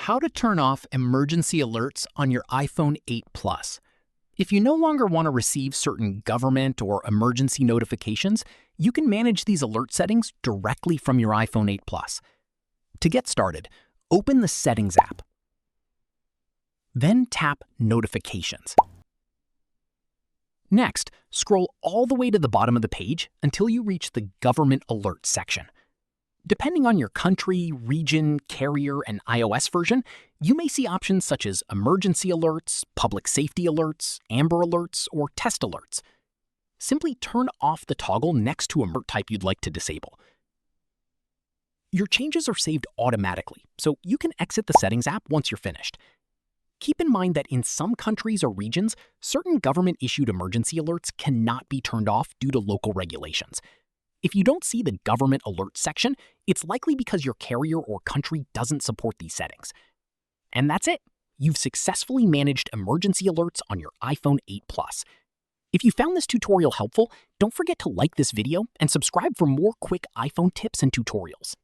How to turn off emergency alerts on your iPhone 8 Plus. If you no longer want to receive certain government or emergency notifications, you can manage these alert settings directly from your iPhone 8 Plus. To get started, open the Settings app. Then tap Notifications. Next, scroll all the way to the bottom of the page until you reach the Government Alerts section. Depending on your country, region, carrier, and iOS version, you may see options such as emergency alerts, public safety alerts, Amber alerts, or test alerts. Simply turn off the toggle next to alert type you'd like to disable. Your changes are saved automatically, so you can exit the Settings app once you're finished. Keep in mind that in some countries or regions, certain government-issued emergency alerts cannot be turned off due to local regulations. If you don't see the Government Alerts section, it's likely because your carrier or country doesn't support these settings. And that's it. You've successfully managed emergency alerts on your iPhone 8 Plus. If you found this tutorial helpful, don't forget to like this video and subscribe for more quick iPhone tips and tutorials.